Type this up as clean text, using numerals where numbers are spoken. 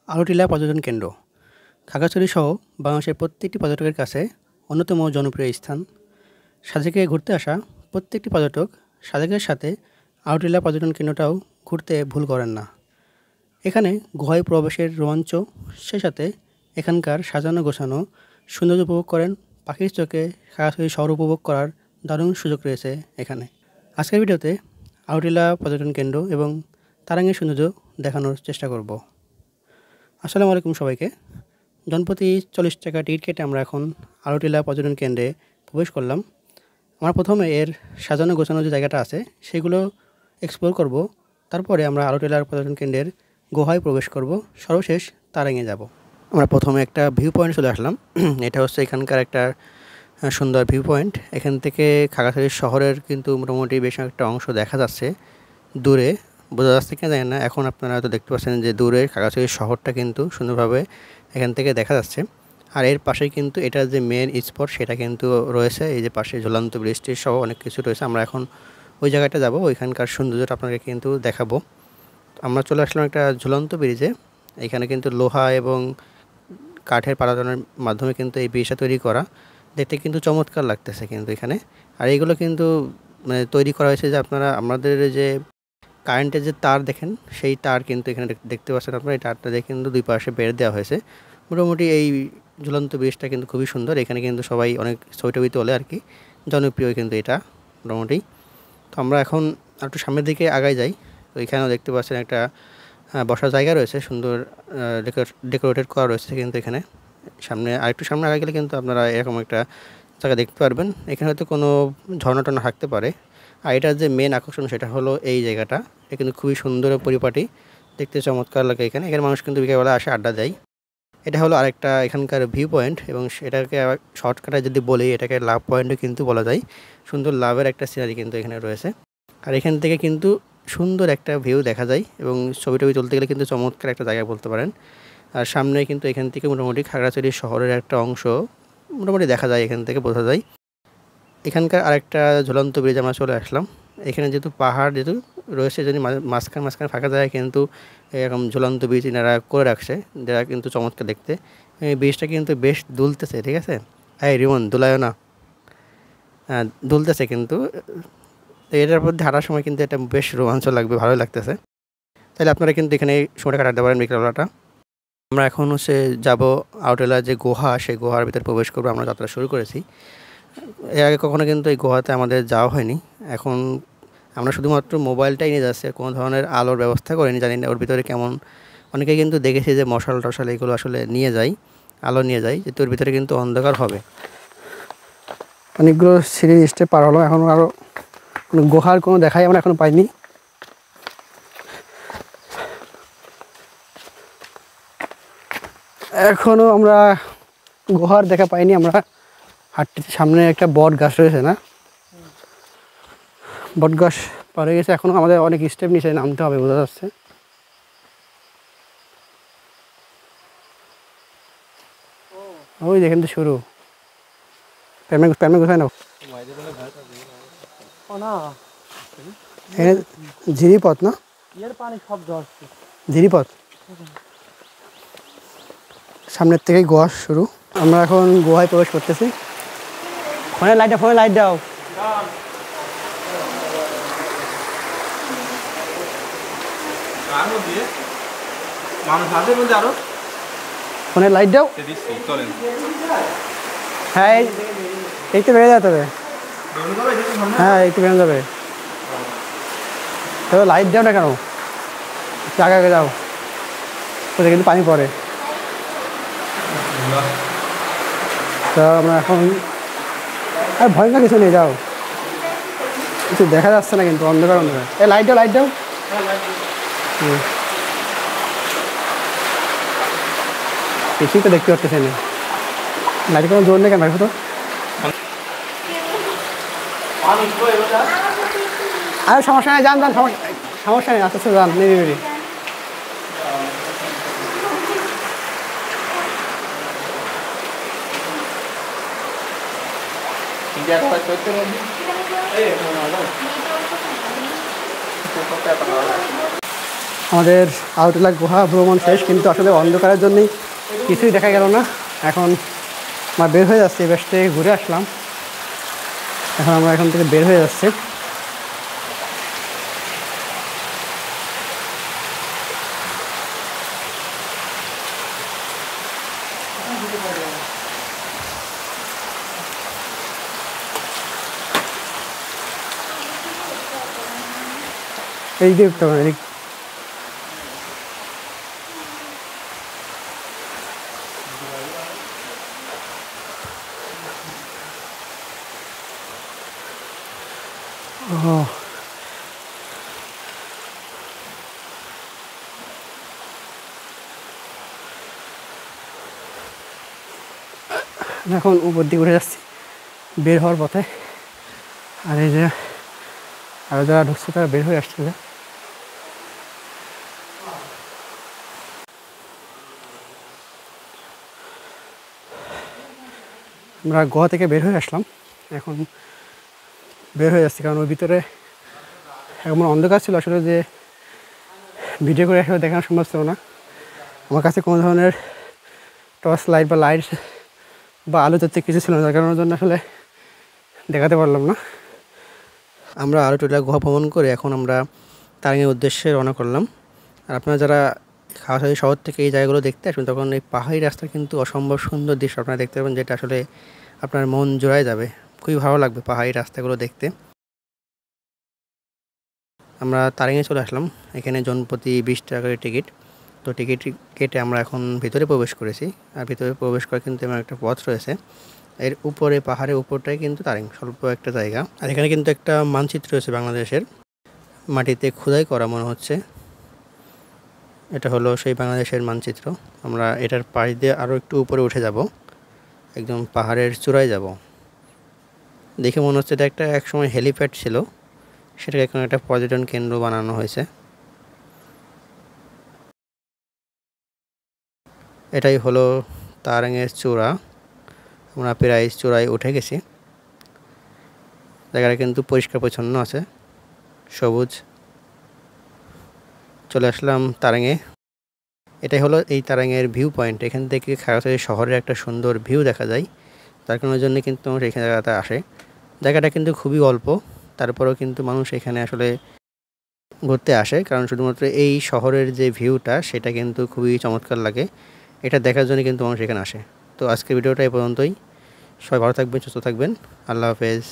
আড়ুটিলা পর্যটন কেন্দ্র খাগড়াছড়ি সহ বাংলাদেশের প্রত্যেকটি পর্যটকের কাছে অন্যতম জনপ্রিয় স্থান। সাজেকে ঘুরতে আসা প্রত্যেকটি পর্যটক সাজেকের সাথে আড়ুটিলা পর্যটন কেন্দ্রটাও ঘুরতে ভুল করেন না। এখানে গুহায় প্রবেশের রোমাঞ্চ, সেই সাথে এখানকার সাজানো গোছানো সৌন্দর্য উপভোগ করেন। পাখির চোখে খাগড়াছড়ি শহর উপভোগ করার দারুণ সুযোগ রয়েছে এখানে। আজকের ভিডিওতে আড়ুটিলা পর্যটন কেন্দ্র এবং তারাঙ্গের সৌন্দর্য দেখানোর চেষ্টা করব। আসসালামু আলাইকুম সবাইকে। জনপ্রতি 40 টাকা টিকিট কেটে আমরা এখন আড়ুটিলা পর্যটন কেন্দ্রে প্রবেশ করলাম। আমরা প্রথমে এর সাজানো গোছানো যে জায়গাটা আছে সেগুলো এক্সপ্লোর করব, তারপরে আমরা আড়ুটিলার পর্যটন কেন্দ্রের গুহায় প্রবেশ করব, সর্বশেষ তারাঙ্গে যাব। আমরা প্রথমে একটা ভিউ পয়েন্ট চলে আসলাম। এটা হচ্ছে এখানকার একটা সুন্দর ভিউ পয়েন্ট। এখান থেকে খাগড়াছড়ি শহরের কিন্তু মোটামুটি বেশ একটা অংশ দেখা যাচ্ছে দূরে। বোঝা যাচ্ছে কিনা জানি না। এখন আপনারা হয়তো দেখতে পাচ্ছেন যে দূরে খাগড়াছড়ি শহরটা কিন্তু সুন্দরভাবে এখান থেকে দেখা যাচ্ছে। আর এর পাশেই কিন্তু এটার যে মেন স্পট সেটা কিন্তু রয়েছে। এই যে পাশে ঝুলন্ত বৃষ্টি সহ অনেক কিছু রয়েছে। আমরা এখন ওই জায়গাটা যাব, ওইখানকার সৌন্দর্যটা আপনাকে কিন্তু দেখাবো। আমরা চলে আসলাম একটা ঝুলন্ত ব্রিজে। এখানে কিন্তু লোহা এবং কাঠের পালানোর মাধ্যমে কিন্তু এই ব্রিজটা তৈরি করা। দেখতে কিন্তু চমৎকার লাগতেছে কিন্তু এখানে। আর এইগুলো কিন্তু মানে তৈরি করা হয়েছে যে আপনারা আমাদের যে কারেন্টের যে তার দেখেন সেই তার কিন্তু এখানে দেখতে পাচ্ছেন আপনারা। এই তারটা দেখে কিন্তু দুই পাশে বের দেওয়া হয়েছে। মোটামুটি এই ঝুলন্ত ব্রিজটা কিন্তু খুবই সুন্দর। এখানে কিন্তু সবাই অনেক ছবি টবি তোলে আর কি, জনপ্রিয় কিন্তু এটা মোটামুটি। তো আমরা এখন একটু সামনের দিকে আগাই যাই। তো এখানেও দেখতে পাচ্ছেন একটা বসার জায়গা রয়েছে, সুন্দর ডেকোরেটেড করা রয়েছে কিন্তু এখানে। সামনে আরেকটু সামনে আগে গেলে কিন্তু আপনারা এরকম একটা জায়গা দেখতে পারবেন। এখানে হয়তো কোনো ঝর্ণা টর্ণা থাকতে পারে। আর এটার যে মেন আকর্ষণ সেটা হলো এই জায়গাটা। এটা কিন্তু খুবই সুন্দর পরিপাটি, দেখতে চমৎকার লাগে। এখানে মানুষ কিন্তু বিকেলবেলা আসে আড্ডা দেয়। এটা হলো আরেকটা এখানকার ভিউ পয়েন্ট, এবং সেটাকে শর্টকাটে যদি বলি এটাকে লাভ পয়েন্টও কিন্তু বলা যায়। সুন্দর লাভের একটা সিনারি কিন্তু এখানে রয়েছে। আর এখান থেকে কিন্তু সুন্দর একটা ভিউ দেখা যায়, এবং ছবি টবি তুলতে গেলে কিন্তু চমৎকার একটা জায়গা বলতে পারেন। আর সামনে কিন্তু এখান থেকে মোটামুটি খাগড়াছড়ি শহরের একটা অংশ মোটামুটি দেখা যায়, এখান থেকে বোঝা যায়। এখানকার আরেকটা ঝুলন্ত ব্রিজ আমরা চলে আসলাম। এখানে যেহেতু পাহাড় যেহেতু রয়েছে, যদি মাঝখানে ফাঁকা জায়গায় কিন্তু এরকম ঝুলন্ত ব্রিজ এনারা করে রাখছে, যেটা কিন্তু চমৎকার দেখতে। এই ব্রিজটা কিন্তু বেশ দুলতেছে, ঠিক আছে। এই রিমন দুলায়ও না, দুলতেছে কিন্তু। এটার মধ্যে হাঁটার সময় কিন্তু এটা বেশ রোমাঞ্চ লাগবে, ভালোই লাগতেছে। তাহলে আপনারা কিন্তু এখানে সময়টা কাটাতে পারেন বিকেলবেলাটা। আমরা এখন হচ্ছে যাব আউটেলার যে গুহা, সেই গুহার ভিতরে প্রবেশ করবো। আমরা যাত্রা শুরু করেছি। এর আগে কখনো কিন্তু এই গুহাতে আমাদের যাওয়া হয়নি। এখন আমরা শুধুমাত্র মোবাইলটাই নিয়ে যাচ্ছি, কোনো ধরনের আলোর ব্যবস্থা করিনি। জানি না ওর ভিতরে কেমন। অনেকে কিন্তু দেখেছি যে মশাল টশাল এগুলো আসলে নিয়ে যায়, আলো নিয়ে যায়, যে তোর ভিতরে কিন্তু অন্ধকার হবে। অনেকগুলো সিঁড়ি স্টেপ পার হলো, এখন আরও গুহার কোনো দেখাই আমরা এখনো পাইনি। এখনো আমরা গুহার দেখা পাইনি। আমরা হাঁটতে সামনে একটা বট গাছ রয়েছে না, বট গাছ পার হয়ে গেছে। এখনো আমাদের অনেক স্টেপ নিচে নামতে হবে, বোঝা যাচ্ছে। ওই দেখেন তো শুরু। প্যামে কোথায় নাও ঝিরিপথ না, ঝিরিপথ। সামনের থেকেই গুহা শুরু। আমরা এখন গুহায় প্রবেশ করতেছি। ফোনে লাইট দাও। ফোনে লাইট দাও। হ্যাঁ এই তো বেড়ে যেতে হবে। হ্যাঁ একটু বেড়ে যাবে, তবে লাইট দাও না কেন, আগে যাও, ওটা কিন্তু পানি পড়ে। তো আমরা এখন আর ভয়ঙ্কর কিছু নেই, যাও। কিছু দেখা যাচ্ছে না কিন্তু অন্ধকার। এই লাইট দাও। কিছুই তো দেখতে পাচ্ছি না, লাইট কোনো জোর নেই কেন ভাই তো। আর সমস্যা নেই, যান সমস্যা নেই, আস্তে আস্তে যান নিরিবিলি। আমাদের আউটলা গুহা ভ্রমণ শেষ, কিন্তু আসলে অন্ধকারের জন্যই কিছুই দেখা গেল না। এখন আমরা বের হয়ে যাচ্ছি, বেশ থেকে ঘুরে আসলাম, এখন আমরা এখান থেকে বের হয়ে যাচ্ছি। এই দিক তো এদিক এখন উপর দিকে উঠে যাচ্ছি বের হওয়ার পথে। আর এই যে আরো যারা ঢুকছে তারা বের হয়ে আসছে। আমরা গোয়া থেকে বের হয়ে আসলাম, এখন বের হয়ে যাচ্ছি, কারণ ওই ভিতরে এমন অন্ধকার ছিল আসলে যে ভিডিও করে আসলে দেখানো সম্ভব ছিল না। আমার কাছে কোনো ধরনের টর্চ লাইট বা লাইট বা আলো জাতীয় কিছু ছিল না, যার কারণের জন্য আসলে দেখাতে পারলাম না। আমরা আলোটুলা গুহা ভ্রমণ করে এখন আমরা তারাঙ্গের উদ্দেশ্যে রওনা করলাম। আর আপনারা যারা খাগড়াছড়ি শহর থেকে এই জায়গাগুলো দেখতে আসবেন, তখন এই পাহাড়ি রাস্তা কিন্তু অসম্ভব সুন্দর দৃশ্য আপনারা দেখতে পাবেন, যেটা আসলে আপনার মন জোড়ায় যাবে, খুবই ভালো লাগবে পাহাড়ি রাস্তাগুলো দেখতে। আমরা তারাঙ্গে চলে আসলাম, এখানে জনপ্রতি 20 টাকা করে টিকিট। তো টিকিট কেটে আমরা এখন ভিতরে প্রবেশ করেছি। আর ভিতরে প্রবেশ করে কিন্তু এমন একটা পথ রয়েছে, এর উপরে পাহাড়ের উপরটাই কিন্তু তারিং, স্বল্প একটা জায়গা। আর এখানে কিন্তু একটা মানচিত্র রয়েছে বাংলাদেশের, মাটিতে খোদাই করা মনে হচ্ছে। এটা হলো সেই বাংলাদেশের মানচিত্র। আমরা এটার পাশ দিয়ে আরও একটু উপরে উঠে যাব, একদম পাহাড়ের চূড়ায় যাব। দেখে মনে হচ্ছে এটা একটা একসময় হেলিপ্যাড ছিল, সেটাকে এখন একটা পর্যটন কেন্দ্র বানানো হয়েছে। এটাই হলো তারাঙ্গের চূড়া। আমরা প্রায় চূড়ায় উঠে গেছি। জায়গাটা কিন্তু পরিষ্কার পরিচ্ছন্ন আছে, সবুজ। চলে আসলাম তারাঙ্গে। এটাই হলো এই তারাঙ্গের ভিউ পয়েন্ট। এখান থেকে খাগড়াছড়ি শহরের একটা সুন্দর ভিউ দেখা যায়, তার কারণের জন্য কিন্তু মানুষ এখানে জায়গাতে আসে। জায়গাটা কিন্তু খুবই অল্প, তারপরেও কিন্তু মানুষ এখানে আসলে ঘুরতে আসে, কারণ শুধুমাত্র এই শহরের যে ভিউটা সেটা কিন্তু খুবই চমৎকার লাগে। এটা দেখার জন্য কিন্তু মানুষ এখানে আসে। তো আজকের ভিডিওটা এই পর্যন্তই। সবাই ভালো থাকবেন, সুস্থ থাকবেন। আল্লাহ হাফেজ।